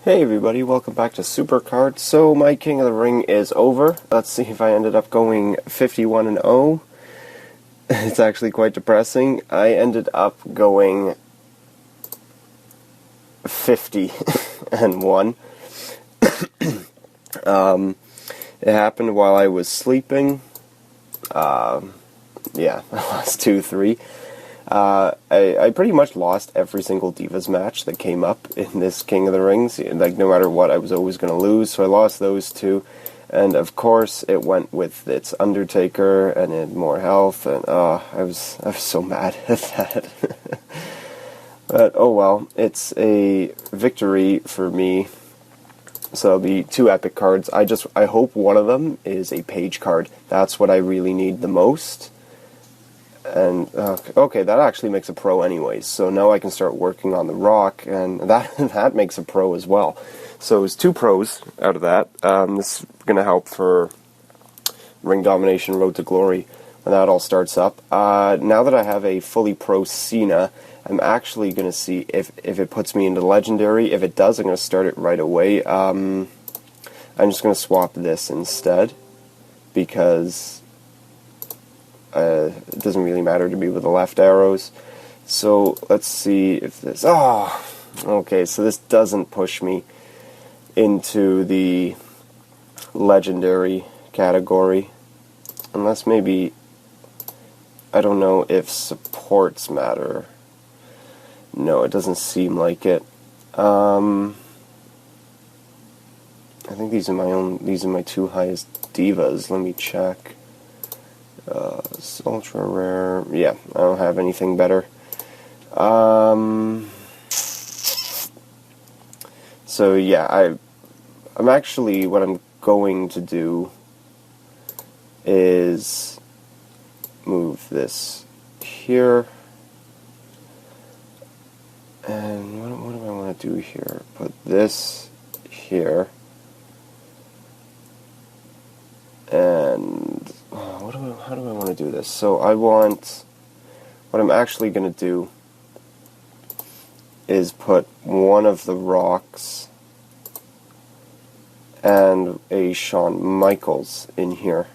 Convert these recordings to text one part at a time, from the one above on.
Hey everybody, welcome back to Supercard. So my King of the Ring is over. Let's see if I ended up going 51-0. It's actually quite depressing. I ended up going 50-1. It happened while I was sleeping. Yeah, I lost 2-3. I pretty much lost every single Divas match that came up in this King of the Rings. Like, no matter what, I was always going to lose, so I lost those two. And, of course, it went with its Undertaker, and it had more health, and, I was so mad at that. But, oh well, it's a victory for me. So the two epic cards, I hope one of them is a page card. That's what I really need the most. And, okay, that actually makes a pro anyways, so now I can start working on the Rock, and that makes a pro as well. So it's two pros out of that. This is going to help for Ring Domination, Road to Glory, when that all starts up. Now that I have a fully pro Cena, I'm actually going to see if it puts me into Legendary. If it does, I'm going to start it right away. I'm just going to swap this instead, because it doesn't really matter to me with the left arrows. So let's see if this... Oh! Okay, so this doesn't push me into the Legendary category. Unless maybe... I don't know if supports matter. No, it doesn't seem like it. I think these are my two highest divas. Let me check. It's ultra rare. Yeah, I don't have anything better. So yeah, I'm actually, what I'm going to do is move this here. And what do I want to do here? Put this here. And how do I want to do this? So what I'm actually going to do is put one of the Rocks and a Shawn Michaels in here,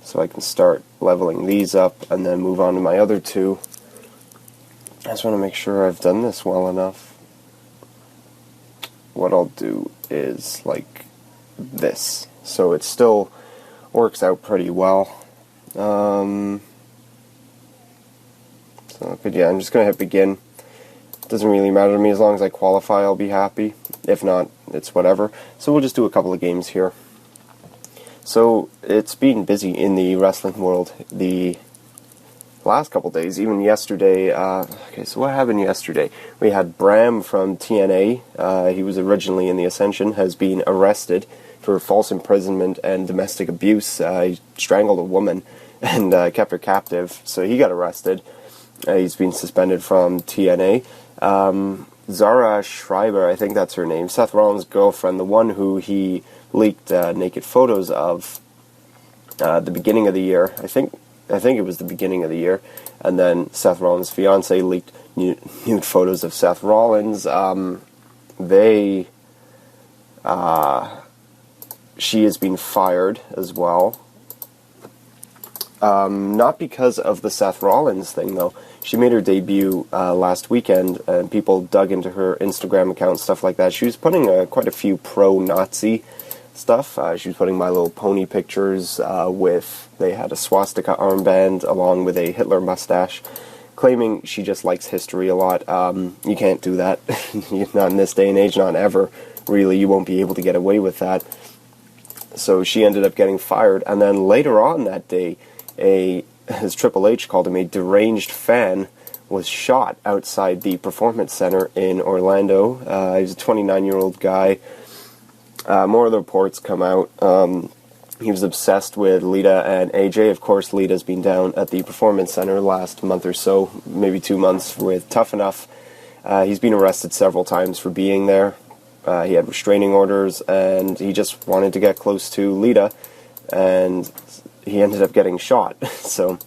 so I can start leveling these up and then move on to my other two. I just want to make sure I've done this well enough. What I'll do is like this, so it still works out pretty well. So good, yeah, I'm just going to hit begin. Doesn't really matter to me, as long as I qualify I'll be happy. If not, it's whatever. So we'll just do a couple of games here. So it's been busy in the wrestling world the last couple days, even yesterday. Okay, so what happened yesterday? We had Bram from TNA, he was originally in the Ascension, has been arrested for false imprisonment and domestic abuse. He strangled a woman and kept her captive, so he got arrested. He's been suspended from TNA. Zara Schreiber, I think that's her name, Seth Rollins' girlfriend, the one who he leaked naked photos of the beginning of the year. I think it was the beginning of the year. And then Seth Rollins' fiance leaked nude photos of Seth Rollins. She has been fired as well. Not because of the Seth Rollins thing, though. She made her debut last weekend, and people dug into her Instagram account, stuff like that. She was putting quite a few pro-Nazi stuff. She was putting My Little Pony pictures they had a swastika armband along with a Hitler mustache, claiming she just likes history a lot. You can't do that. Not in this day and age, not ever. Really, you won't be able to get away with that. So she ended up getting fired, and then later on that day, as Triple H called him, a deranged fan was shot outside the Performance Center in Orlando. He's a 29-year-old guy. More of the reports come out. He was obsessed with Lita and AJ. Of course, Lita's been down at the Performance Center last month or so, maybe 2 months, with Tough Enough. He's been arrested several times for being there. He had restraining orders, and he just wanted to get close to Lita, and he ended up getting shot. So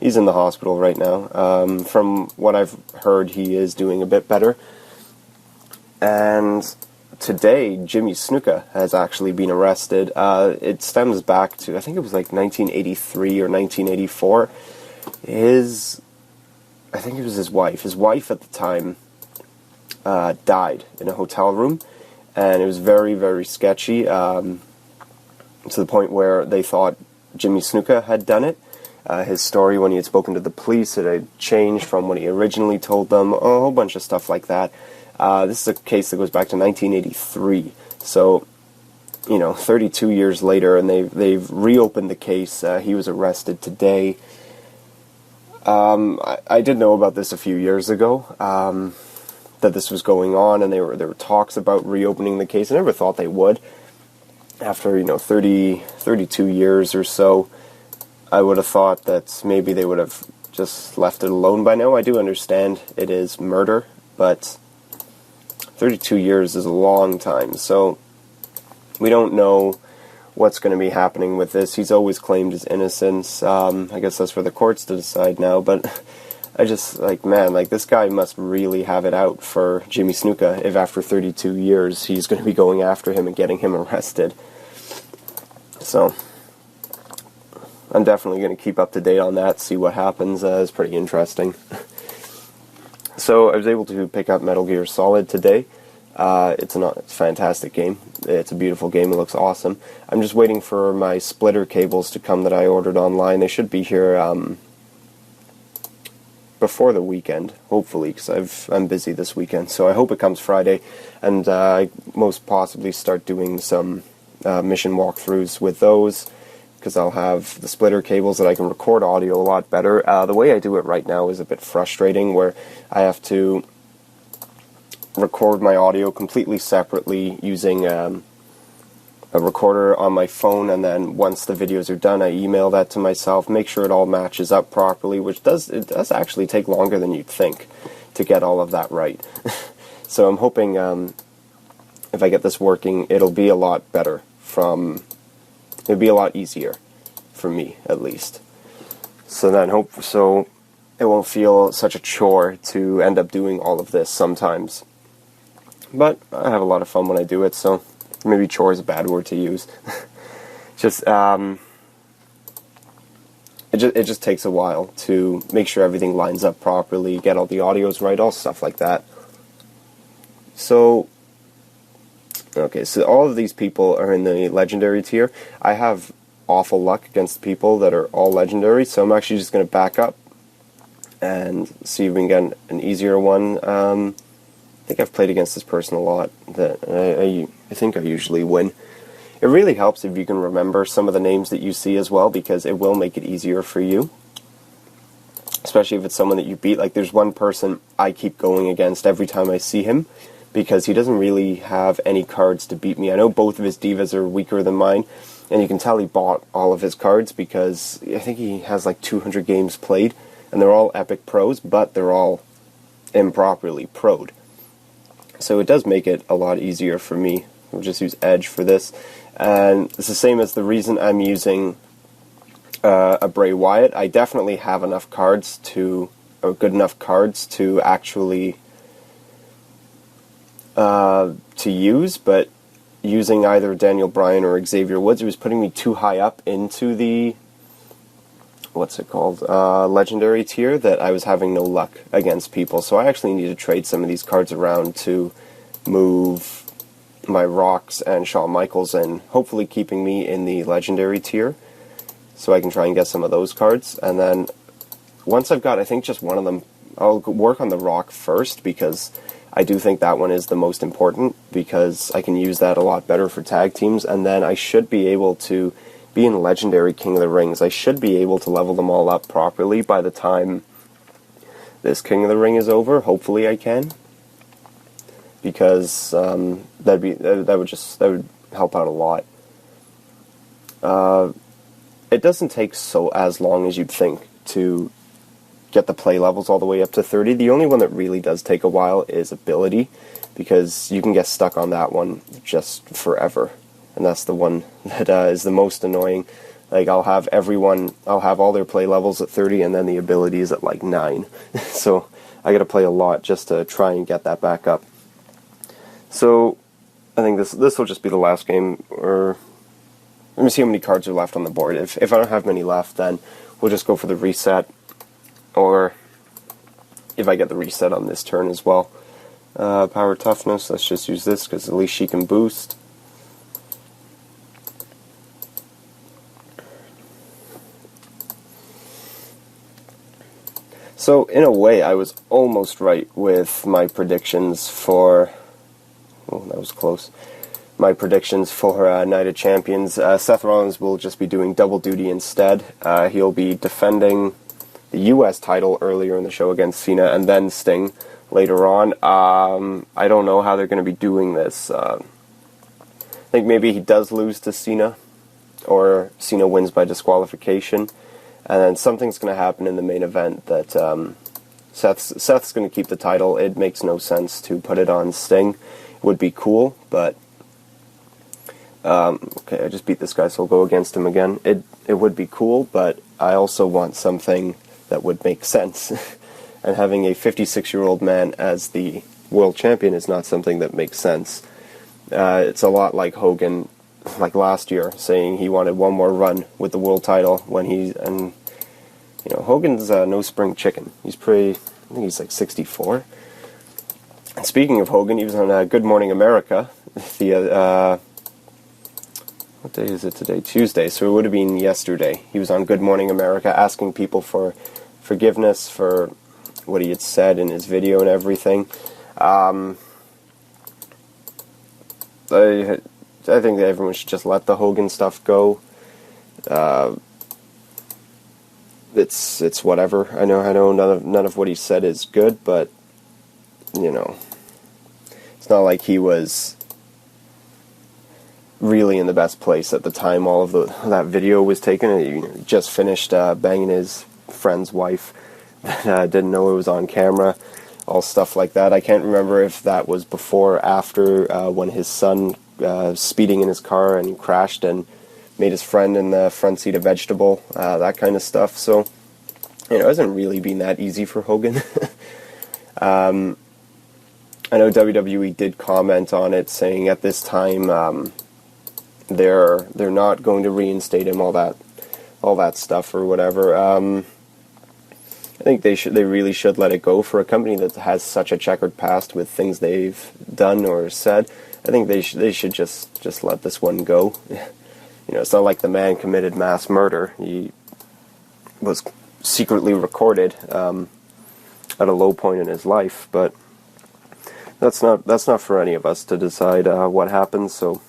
he's in the hospital right now. From what I've heard, he is doing a bit better. And today, Jimmy Snuka has actually been arrested. It stems back to, I think it was like 1983 or 1984. I think it was his wife. His wife at the time died in a hotel room, and it was very, very sketchy, to the point where they thought Jimmy Snuka had done it. His story when he had spoken to the police, it had changed from what he originally told them, a whole bunch of stuff like that. This is a case that goes back to 1983, so, 32 years later, and they've reopened the case. He was arrested today. I did know about this a few years ago, that this was going on, and there were talks about reopening the case. I never thought they would. After, 32 years or so, I would have thought that maybe they would have just left it alone by now. I do understand it is murder, but 32 years is a long time, so we don't know what's going to be happening with this. He's always claimed his innocence. I guess that's for the courts to decide now, but I just, this guy must really have it out for Jimmy Snuka if after 32 years he's going to be going after him and getting him arrested. So, I'm definitely going to keep up to date on that, see what happens. It's pretty interesting. So, I was able to pick up Metal Gear Solid today. It's a fantastic game. It's a beautiful game. It looks awesome. I'm just waiting for my splitter cables to come that I ordered online. They should be here before the weekend, hopefully, because I'm busy this weekend. So I hope it comes Friday, and I most possibly start doing some mission walkthroughs with those, because I'll have the splitter cables that I can record audio a lot better. The way I do it right now is a bit frustrating, where I have to record my audio completely separately using a recorder on my phone, and then once the videos are done, I email that to myself, make sure it all matches up properly, which does actually take longer than you'd think to get all of that right. So I'm hoping if I get this working, it'll be a lot better. It'll be a lot easier for me, at least. So then it won't feel such a chore to end up doing all of this sometimes. But I have a lot of fun when I do it, so maybe chore is a bad word to use. It just takes a while to make sure everything lines up properly, get all the audios right, all stuff like that. So, okay, so all of these people are in the legendary tier. I have awful luck against people that are all legendary, so I'm actually just going to back up and see if we can get an easier one. I think I've played against this person a lot. That I think I usually win. It really helps if you can remember some of the names that you see as well, because it will make it easier for you. Especially if it's someone that you beat. Like, there's one person I keep going against every time I see him, because he doesn't really have any cards to beat me. I know both of his divas are weaker than mine, and you can tell he bought all of his cards, because I think he has like 200 games played, and they're all epic pros, but they're all improperly pro'd. So it does make it a lot easier for me. We'll just use Edge for this. And it's the same as the reason I'm using a Bray Wyatt. I definitely have enough cards or good enough cards to actually to use, but using either Daniel Bryan or Xavier Woods, it was putting me too high up into the legendary tier, that I was having no luck against people. So I actually need to trade some of these cards around to move my Rocks and Shawn Michaels in, hopefully keeping me in the legendary tier, so I can try and get some of those cards. And then once I've got, I think, just one of them, I'll work on the Rock first, because I do think that one is the most important, because I can use that a lot better for tag teams, and then I should be able to be in Legendary King of the Rings. I should be able to level them all up properly by the time this King of the Ring is over. Hopefully I can, because that would help out a lot. It doesn't take as long as you'd think to get the play levels all the way up to 30. The only one that really does take a while is ability, because you can get stuck on that one just forever. And that's the one that is the most annoying. Like, I'll have all their play levels at 30, and then the ability is at like 9. So I gotta play a lot just to try and get that back up. So think this will just be the last game, or let me see how many cards are left on the board. If I don't have many left, then we'll just go for the reset, or if I get the reset on this turn as well. Power Toughness, let's just use this because at least she can boost. So in a way, I was almost right with my predictions for... Oh, that was close. My predictions for Night of Champions. Seth Rollins will just be doing double duty instead. He'll be defending the U.S. title earlier in the show against Cena, and then Sting later on. I don't know how they're going to be doing this. I think maybe he does lose to Cena, or Cena wins by disqualification, and then something's going to happen in the main event that Seth's going to keep the title. It makes no sense to put it on Sting. It would be cool, but okay, I just beat this guy, so I'll go against him again. It would be cool, but I also want something that would make sense. And having a 56-year-old man as the world champion is not something that makes sense. It's a lot like Hogan, like last year, saying he wanted one more run with the world title when Hogan's no spring chicken. He's I think he's like 64. And speaking of Hogan, he was on Good Morning America, what day is it today? Tuesday, so it would have been yesterday. He was on Good Morning America asking people for forgiveness for what he had said in his video and everything. I think that everyone should just let the Hogan stuff go. It's whatever. I know none of what he said is good, but it's not like he was really in the best place at the time all of that video was taken. He just finished banging his friend's wife that didn't know it was on camera, all stuff like that. I can't remember if that was before or after when his son speeding in his car and he crashed and made his friend in the front seat a vegetable, that kind of stuff. So it hasn't really been that easy for Hogan. I know WWE did comment on it, saying at this time they're not going to reinstate him, all that stuff or whatever. I think they really should let it go. For a company that has such a checkered past with things they've done or said, I think they should just let this one go. It's not like the man committed mass murder. He was secretly recorded at a low point in his life, but that's not for any of us to decide what happens. So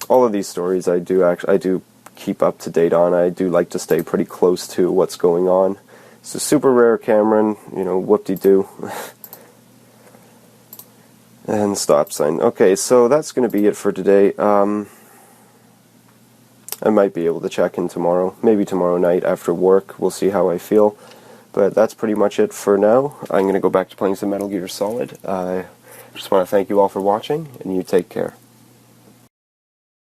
all of these stories I do keep up to date on. I do like to stay pretty close to what's going on. So super rare Cameron, whoop-de-doo. And stop sign. Okay, so that's going to be it for today. I might be able to check in tomorrow, maybe tomorrow night after work. We'll see how I feel. But that's pretty much it for now. I'm going to go back to playing some Metal Gear Solid. I just want to thank you all for watching, and you take care.